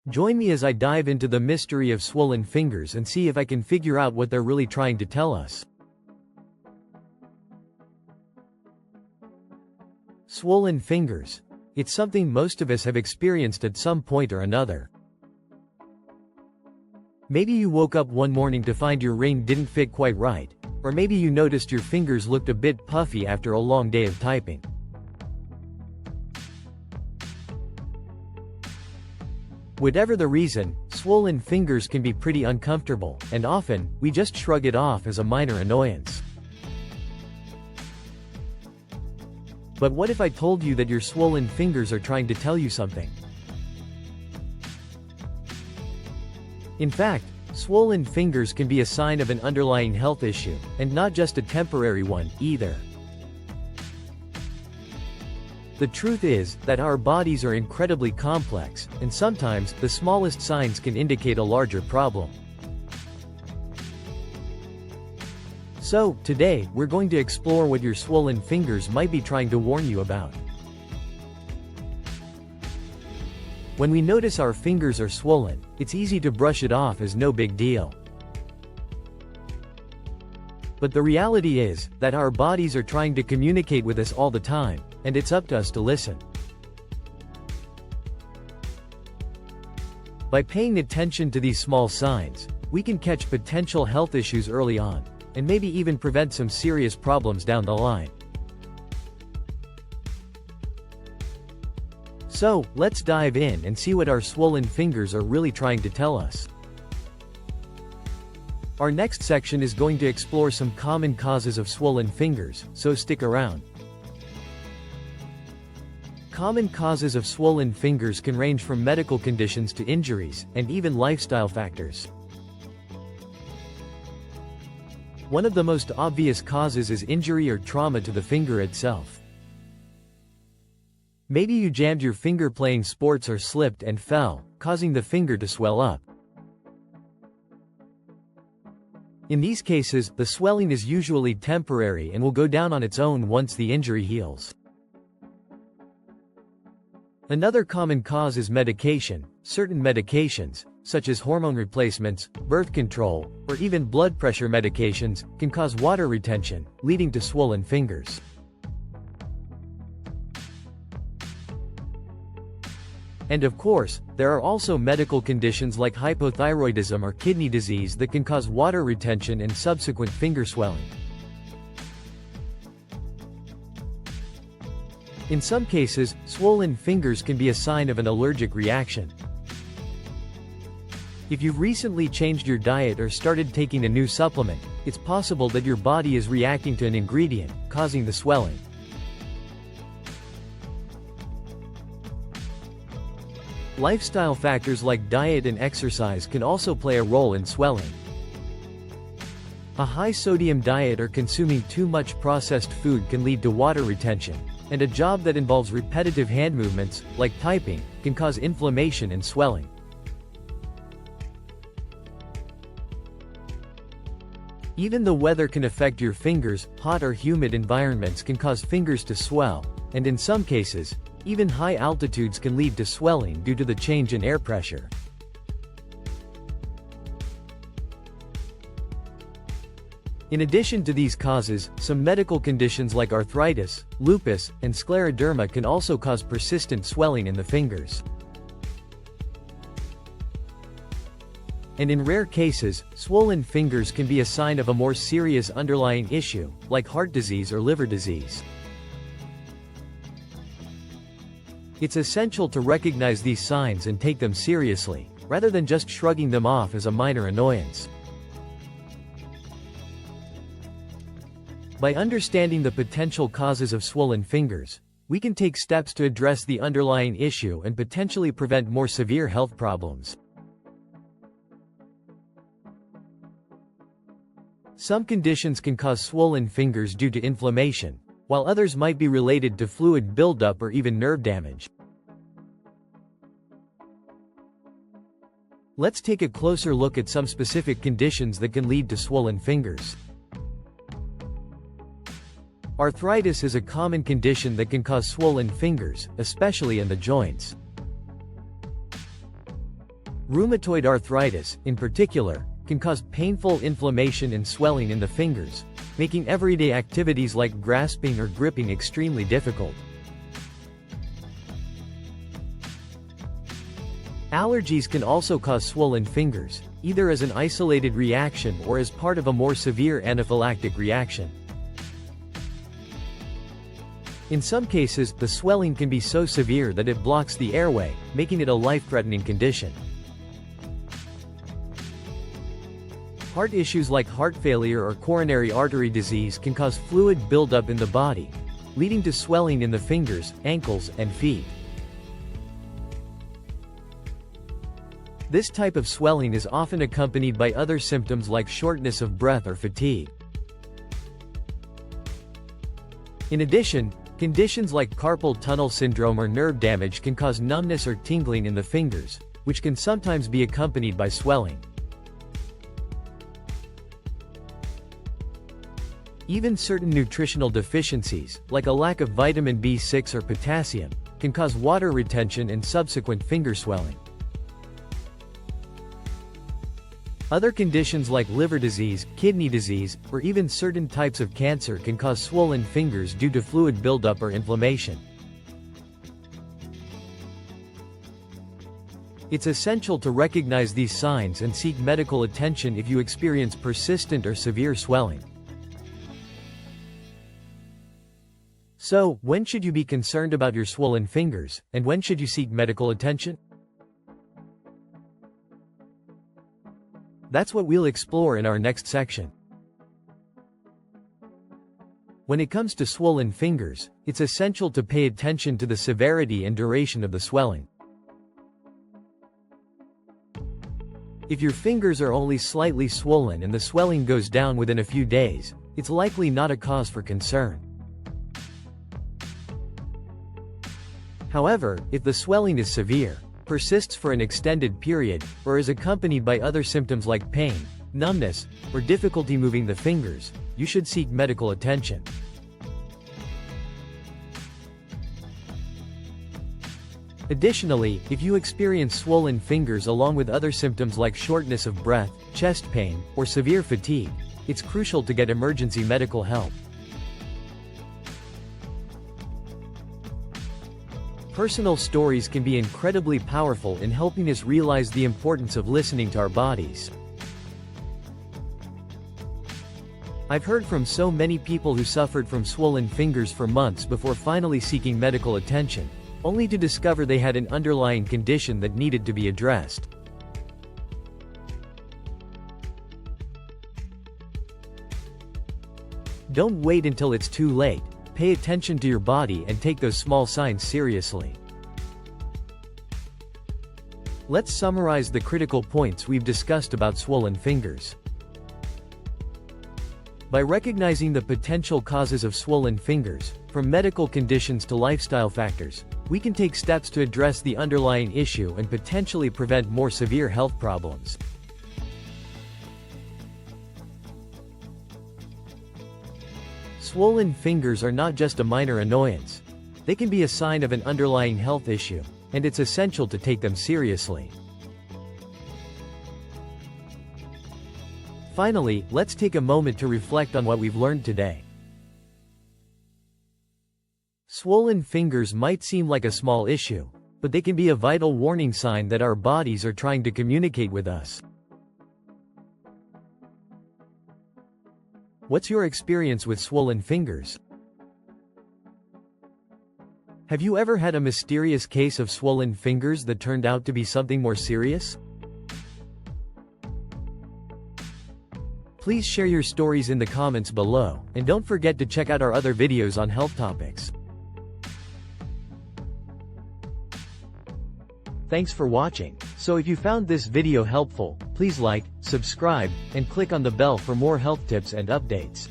Join me as I dive into the mystery of swollen fingers and see if I can figure out what they're really trying to tell us. Swollen fingers. It's something most of us have experienced at some point or another. Maybe you woke up one morning to find your ring didn't fit quite right, or maybe you noticed your fingers looked a bit puffy after a long day of typing. Whatever the reason, swollen fingers can be pretty uncomfortable, and often, we just shrug it off as a minor annoyance. But what if I told you that your swollen fingers are trying to tell you something? In fact, swollen fingers can be a sign of an underlying health issue, and not just a temporary one, either. The truth is that our bodies are incredibly complex, and sometimes, the smallest signs can indicate a larger problem. So, today, we're going to explore what your swollen fingers might be trying to warn you about. When we notice our fingers are swollen, it's easy to brush it off as no big deal. But the reality is that our bodies are trying to communicate with us all the time, and it's up to us to listen. By paying attention to these small signs, we can catch potential health issues early on, and maybe even prevent some serious problems down the line. So, let's dive in and see what our swollen fingers are really trying to tell us. Our next section is going to explore some common causes of swollen fingers, so stick around. Common causes of swollen fingers can range from medical conditions to injuries, and even lifestyle factors. One of the most obvious causes is injury or trauma to the finger itself. Maybe you jammed your finger playing sports or slipped and fell, causing the finger to swell up. In these cases, the swelling is usually temporary and will go down on its own once the injury heals. Another common cause is medication. Certain medications, such as hormone replacements, birth control, or even blood pressure medications, can cause water retention, leading to swollen fingers. And of course, there are also medical conditions like hypothyroidism or kidney disease that can cause water retention and subsequent finger swelling. In some cases, swollen fingers can be a sign of an allergic reaction. If you've recently changed your diet or started taking a new supplement, it's possible that your body is reacting to an ingredient, causing the swelling. Lifestyle factors like diet and exercise can also play a role in swelling. A high-sodium diet or consuming too much processed food can lead to water retention, and a job that involves repetitive hand movements, like typing, can cause inflammation and swelling. Even the weather can affect your fingers. Hot or humid environments can cause fingers to swell, and in some cases, even high altitudes can lead to swelling due to the change in air pressure. In addition to these causes, some medical conditions like arthritis, lupus, and scleroderma can also cause persistent swelling in the fingers. And in rare cases, swollen fingers can be a sign of a more serious underlying issue, like heart disease or liver disease. It's essential to recognize these signs and take them seriously, rather than just shrugging them off as a minor annoyance. By understanding the potential causes of swollen fingers, we can take steps to address the underlying issue and potentially prevent more severe health problems. Some conditions can cause swollen fingers due to inflammation, while others might be related to fluid buildup or even nerve damage. Let's take a closer look at some specific conditions that can lead to swollen fingers. Arthritis is a common condition that can cause swollen fingers, especially in the joints. Rheumatoid arthritis, in particular, can cause painful inflammation and swelling in the fingers, making everyday activities like grasping or gripping extremely difficult. Allergies can also cause swollen fingers, either as an isolated reaction or as part of a more severe anaphylactic reaction. In some cases, the swelling can be so severe that it blocks the airway, making it a life-threatening condition. Heart issues like heart failure or coronary artery disease can cause fluid buildup in the body, leading to swelling in the fingers, ankles, and feet. This type of swelling is often accompanied by other symptoms like shortness of breath or fatigue. In addition, conditions like carpal tunnel syndrome or nerve damage can cause numbness or tingling in the fingers, which can sometimes be accompanied by swelling. Even certain nutritional deficiencies, like a lack of vitamin B6 or potassium, can cause water retention and subsequent finger swelling. Other conditions like liver disease, kidney disease, or even certain types of cancer can cause swollen fingers due to fluid buildup or inflammation. It's essential to recognize these signs and seek medical attention if you experience persistent or severe swelling. So, when should you be concerned about your swollen fingers, and when should you seek medical attention? That's what we'll explore in our next section. When it comes to swollen fingers, it's essential to pay attention to the severity and duration of the swelling. If your fingers are only slightly swollen and the swelling goes down within a few days, it's likely not a cause for concern. However, if the swelling is severe, persists for an extended period, or is accompanied by other symptoms like pain, numbness, or difficulty moving the fingers, you should seek medical attention. Additionally, if you experience swollen fingers along with other symptoms like shortness of breath, chest pain, or severe fatigue, it's crucial to get emergency medical help. Personal stories can be incredibly powerful in helping us realize the importance of listening to our bodies. I've heard from so many people who suffered from swollen fingers for months before finally seeking medical attention, only to discover they had an underlying condition that needed to be addressed. Don't wait until it's too late. Pay attention to your body and take those small signs seriously. Let's summarize the critical points we've discussed about swollen fingers. By recognizing the potential causes of swollen fingers, from medical conditions to lifestyle factors, we can take steps to address the underlying issue and potentially prevent more severe health problems. Swollen fingers are not just a minor annoyance. They can be a sign of an underlying health issue, and it's essential to take them seriously. Finally, let's take a moment to reflect on what we've learned today. Swollen fingers might seem like a small issue, but they can be a vital warning sign that our bodies are trying to communicate with us. What's your experience with swollen fingers? Have you ever had a mysterious case of swollen fingers that turned out to be something more serious? Please share your stories in the comments below, and don't forget to check out our other videos on health topics. Thanks for watching. So if you found this video helpful, please like, subscribe, and click on the bell for more health tips and updates.